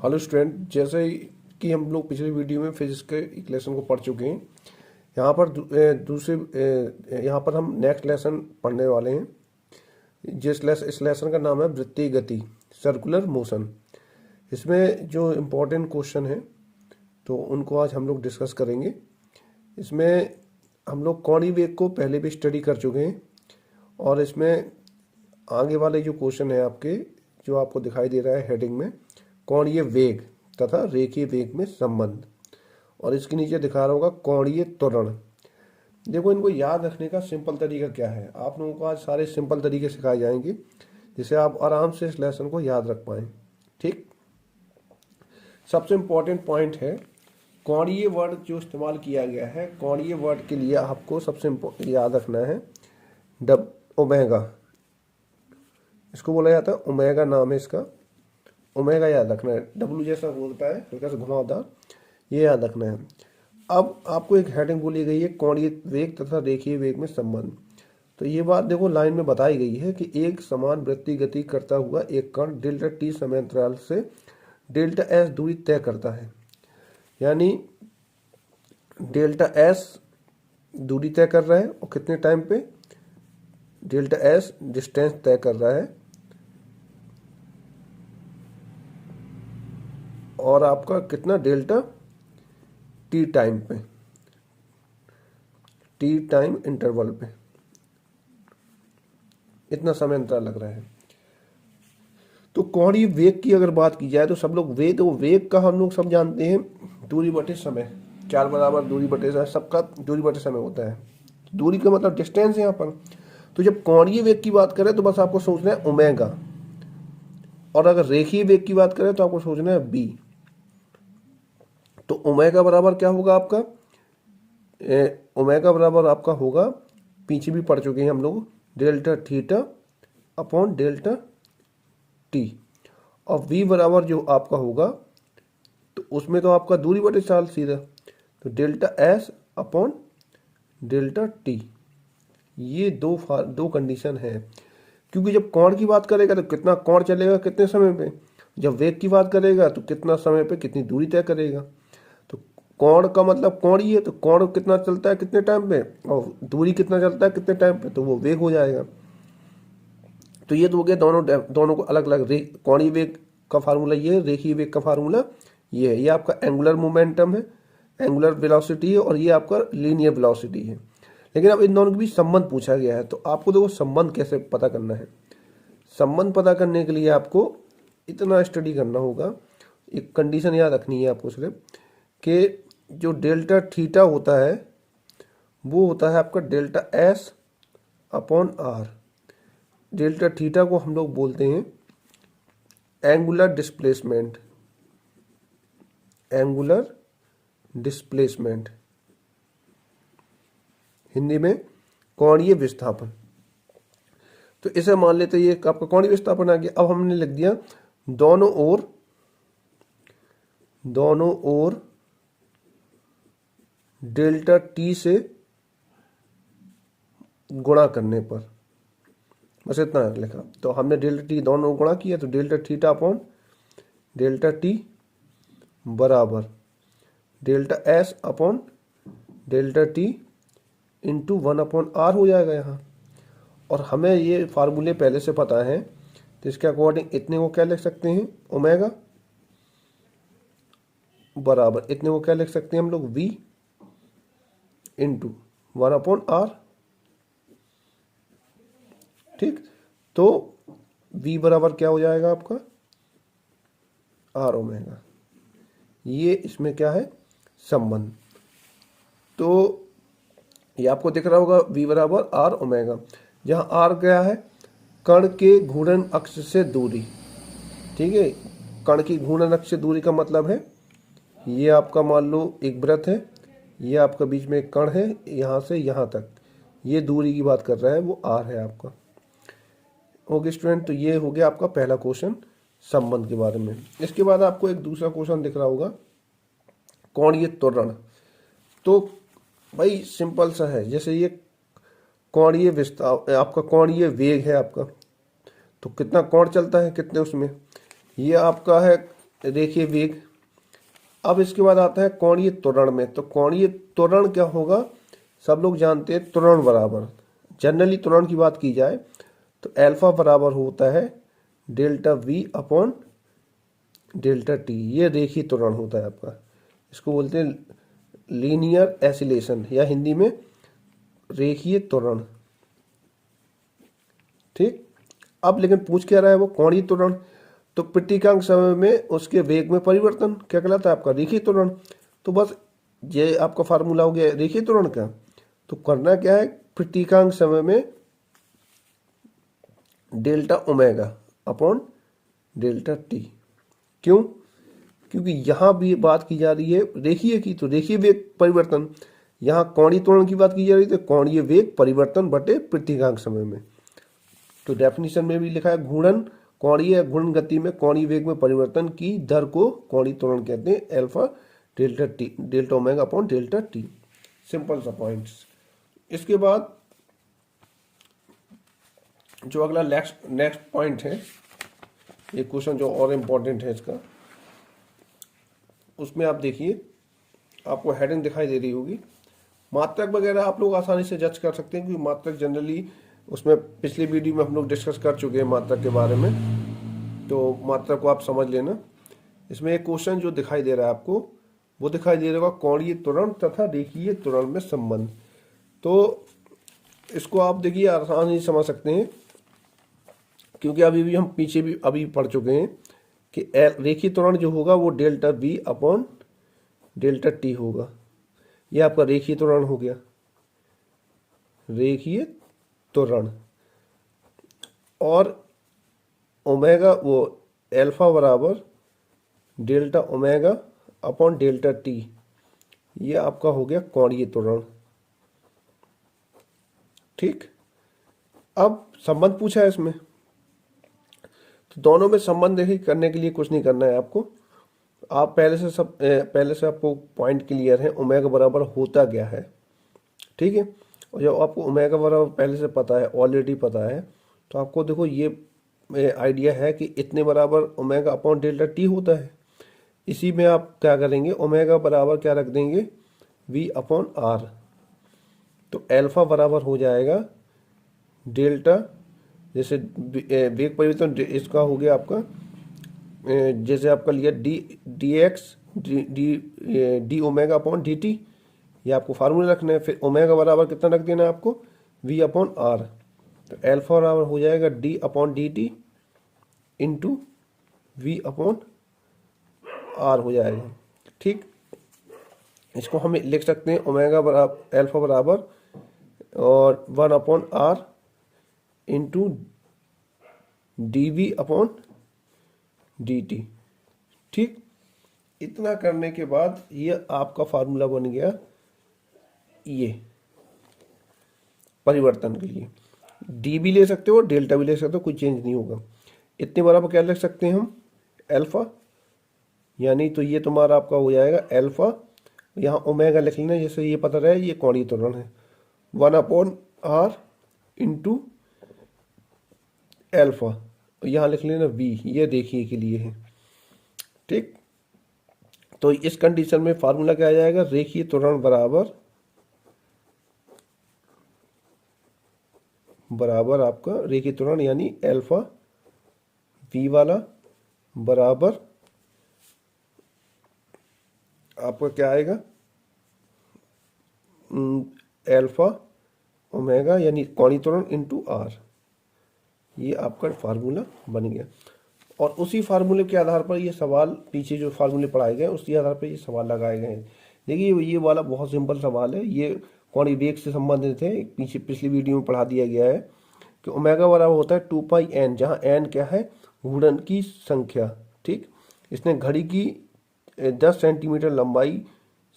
Hello student, जैसे कि हम लोग पिछले वीडियो में फिजिक्स के एक लेसन को पढ़ चुके हैं। यहाँ पर यहाँ पर हम नेक्स्ट लेसन पढ़ने वाले हैं। इस लेसन का नाम है वृत्तीय गति, सर्कुलर मोशन। इसमें जो इम्पोर्टेंट क्वेश्चन है तो उनको आज हम लोग डिस्कस करेंगे। इसमें हम लोग कोणीय वेग को पहले भी स्टडी कर चुके हैं और इसमें आगे वाले जो क्वेश्चन है आपके, जो आपको दिखाई दे रहा है हेडिंग में, कोणीय वेग तथा रेखीय वेग में संबंध, और इसके नीचे दिखा रहा होगा कोणीय त्वरण। देखो, इनको याद रखने का सिंपल तरीका क्या है, आप लोगों को आज सारे सिंपल तरीके सिखाए जाएंगे जिससे आप आराम से इस लेसन को याद रख पाएं। ठीक, सबसे इम्पोर्टेंट पॉइंट है कोणीय वर्ड जो इस्तेमाल किया गया है। कोणीय वर्ड के लिए आपको सबसे याद रखना है ओमेगा। इसको बोला जाता है ओमेगा, नाम है इसका। ओमेगा याद रखना है, डब्ल्यू जैसा होता है, हल्का सा घुमावदार, ये याद रखना है। अब आपको एक हेडिंग बोली गई है कोणीय वेग तथा रेखीय वेग में संबंध। तो ये बात देखो लाइन में बताई गई है कि एक समान वृत्तीय गति करता हुआ एक कण डेल्टा टी समय अंतराल से डेल्टा एस दूरी तय करता है। यानी डेल्टा एस दूरी तय कर रहा है और कितने टाइम पे, डेल्टा एस डिस्टेंस तय कर रहा है, और आपका कितना, डेल्टा टी टाइम पे, टी टाइम इंटरवल पे इतना समय अंतराल लग रहा है। तो कोणीय वेग की अगर बात की जाए तो सब लोग वेग का हम लोग सब जानते हैं, दूरी बटे समय, 4 बराबर दूरी बटे समय, सबका दूरी बटे समय होता है। दूरी का मतलब डिस्टेंस है यहाँ पर। तो जब कोणीय वेग की बात करें तो बस आपको सोचना है ओमेगा, और अगर रेखीय वेग की बात करें तो आपको सोचना है बी। तो ओमेगा बराबर क्या होगा आपका, ओमेगा बराबर आपका होगा, पीछे भी पढ़ चुके हैं हम लोग, delta theta upon delta T. और वी बराबर जो आपका होगा, तो उसमें तो आपका दूरी बटे चाल सीधा, तो delta S upon delta T. ये दो कंडीशन है, क्योंकि जब कोण की बात करेगा तो कितना कोण चलेगा कितने समय पे, जब वेग की बात करेगा तो कितना समय पे कितनी दूरी तय करेगा। तो कोण का मतलब कोणीय है, तो कोण कितना चलता है कितने टाइम पे, और दूरी कितना चलता है कितने टाइम पे, तो वो वेग हो जाएगा। तो ये तो हो गया दोनों को अलग अलग। कोणीय वेग का फार्मूला ये है, रेखीय वेग का फार्मूला ये है। ये आपका एंगुलर मोमेंटम है, एंगुलर वेलोसिटी है, और ये आपका लीनियर वेलोसिटी है। लेकिन अब इन दोनों के बीच संबंध पूछा गया है, तो आपको देखो संबंध कैसे पता करना है। संबंध पता करने के लिए आपको इतना स्टडी करना होगा, एक कंडीशन याद रखनी है आपको सिर्फ, कि जो डेल्टा थीटा होता है वो होता है आपका delta S upon R. Delta theta को हम लोग बोलते हैं angular displacement, angular displacement, Hindi में कोणीय विस्थापन। तो इसे मान लेते ये आपका कोणीय विस्थापन आ गया। अब हमने लिख दिया दोनों ओर डेल्टा टी से गुणा करने पर, बस इतना लिखा। तो हमने डेल्टा टी दोनों ओर गुणा किया, तो delta theta upon delta T बराबर delta S upon delta T into 1 upon R हो जाएगा यहाँ। और हमें ये फार्मूले पहले से पता है, तो इसके अकॉर्डिंग इतने को क्या लिख सकते हैं, ओमेगा बराबर इतने को क्या लिख सकते हैं हम लोग, वी इंटू 1 अपॉन आर। ठीक, तो v बराबर क्या हो जाएगा आपका, आर ओमेगा। ये इसमें क्या है, संबंध। तो ये आपको दिख रहा होगा v बराबर आर ओमेगा, जहां आर क्या है, कण के घूर्णन अक्ष से दूरी। ठीक है, कण की घूर्णन अक्ष से दूरी का मतलब है, ये आपका मान लो एक वृत्त है, ये आपका बीच में एक कण है, यहाँ से यहाँ तक ये दूरी की बात कर रहा है, वो आर है आपका। ओके स्टूडेंट, तो ये हो गया आपका पहला क्वेश्चन संबंध के बारे में। इसके बाद आपको एक दूसरा क्वेश्चन दिख रहा होगा कोणीय त्वरण। तो भाई सिंपल सा है, जैसे ये कोणीय विस्थापन, आपका कोणीय वेग है आपका, तो कितना कोण चलता है कितने उसमें, ये आपका है रेखीय वेग। अब इसके बाद आता है कोणीय त्वरण में। तो कोणीय त्वरण क्या होगा, सब लोग जानते हैं त्वरण बराबर, जनरली त्वरण की बात की जाए तो अल्फा बराबर होता है delta we upon delta T. ये रेखीय त्वरण होता है आपका, इसको बोलते हैं लीनियर एसिलेशन या हिंदी में रेखीय त्वरण। ठीक, अब लेकिन पूछ क्या रहा है वो कोणीय त्वरण। तो प्रतीकांक समय में उसके वेग में परिवर्तन क्या कहलाता है, आपका रेखीय त्वरण। तो बस ये आपका फार्मूला हो गया रेखीय त्वरण का। तो करना क्या है, प्रतीकांक समय में delta omega upon delta T. क्यों, क्योंकि यहाँ भी बात की जा रही है रेखीय की, तो रेखीय वेग परिवर्तन। यहाँ कोणीय त्वरण की बात की जा रही है तो कोणीय वेग परिवर्तन बटे प्रतीकांक समय में। तो डेफिनेशन में भी लिखा है घूर्णन कोणीय घूर्णन गति में कोणीय वेग में परिवर्तन की दर को कोणीय त्वरण कहते हैं, alpha delta T, delta omega upon delta T. Simple सा पॉइंट्स। इसके बाद जो अगला नेक्स्ट पॉइंट है, ये क्वेश्चन जो और इम्पोर्टेंट है इसका, उसमें आप देखिए आपको हेडिंग दिखाई दे रही होगी। मात्रक वगैरह आप लोग आसानी से जज कर सकते हैं, क्योंकि मात्रक जनरली उसमें पिछली वीडियो में हम लोग डिस्कस कर चुके हैं मात्रक के बारे में, तो मात्रक को आप समझ लेना। इसमें एक क्वेश्चन जो दिखाई दे रहा है आपको, वो दिखाई दे रहा होगा कोणीय त्वरण तथा रेखीय त्वरण में संबंध। तो इसको आप देखिए आसानी से समझ सकते हैं, क्योंकि अभी भी हम पीछे भी अभी पढ़ चुके हैं कि रेखीय त्वरण जो होगा वो delta we upon delta T होगा। ये आपका रेखीय त्वरण हो गया, रेखीय त्वरण। और ओमेगा वो अल्फा बराबर delta omega upon delta T, ये आपका हो गया कोणीय त्वरण। ठीक, अब संबंध पूछा है इसमें, तो दोनों में संबंध देखिए करने के लिए कुछ नहीं करना है आपको। आप पहले से आपको पॉइंट क्लियर है ओमेगा बराबर होता क्या है। ठीक है, और जब आपको ओमेगा बराबर पहले से पता है, ऑलरेडी पता है, तो आपको देखो ये आइडिया है कि इतने बराबर ओमेगा अपॉन डेल्टा टी होता है। इसी में आप क्या करेंगे, ओमेगा बराबर क्या रख देंगे, वी अपॉन आर। तो अल्फा बराबर हो जाएगा डेल्टा, जैसे वेग परिवर्तन इसका हो गया आपका, जैसे आपका लिया D x D omega upon D T, ये आपको फार्मूला रखना है। फिर ओमेगा बराबर कितना रख देना है आपको, वी अपॉन आर। तो अल्फा बराबर हो जाएगा D upon D T into V upon R हो जाएगा। ठीक, इसको हम लिख सकते हैं ओमेगा बराबर अल्फा बराबर और 1 upon R into D V upon D T. ठीक, इतना करने के बाद ये आपका फार्मूला बन गया, ये परिवर्तन के लिए डी भी ले सकते हो डेल्टा भी ले सकते हो, कोई चेंज नहीं होगा। इतने बराबर क्या लिख सकते हैं हम, अल्फा, यानी तो ये तुम्हारा आपका हो जाएगा अल्फा, यहाँ ओमेगा लिख लेना, जैसे ये पता रहे ये कोणीय त्वरण है, 1 अपॉन आर इंटू अल्फा, यहाँ लिख लेना वी, ये देखिए के लिए है। ठीक, तो इस कंडीशन में फार्मूला क्या आ जाएगा, रेखीय त्वरण बराबर आपका रेखीय त्वरण यानी अल्फा वी वाला बराबर आपका क्या आएगा, अल्फा ओमेगा यानी कोणीय त्वरण इंटू आर। ये आपका फार्मूला बन गया। और उसी फार्मूले के आधार पर ये सवाल, पीछे जो फार्मूले पढ़ाए गए उसी आधार पर ये सवाल लगाए गए हैं। देखिए ये वाला बहुत सिंपल सवाल है, ये कोणीय वेग से संबंधित है, पीछे पिछली वीडियो में पढ़ा दिया गया है कि ओमेगा बराबर होता है 2 पाई एन, जहाँ एन क्या है, घूर्णन की संख्या। ठीक, इसने घड़ी की 10 सेंटीमीटर लंबाई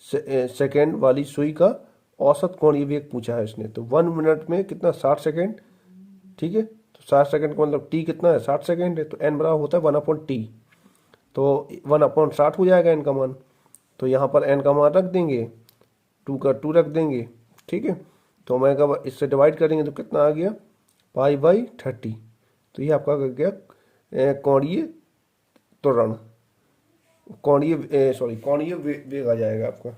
सेकेंड वाली सुई का औसत कोणीय वेग पूछा है इसने। तो 1 मिनट में कितना, 60 सेकेंड। ठीक है, तो 60 सेकेंड का मतलब टी कितना है, 60 सेकेंड है, तो एन बराबर होता है 1 अपॉन टी। तो 1 अपॉन 60 हो जाएगा एन का मान। तो यहाँ पर एन का मान रख देंगे, 2 का 2 रख देंगे। ठीक है, तो ओमेगा इससे डिवाइड करेंगे तो कितना आ गया, पाई बाई 30। तो ये आपका आ गया कोणीय त्वरण। कोणीय कोणीय वेग आ जाएगा आपका।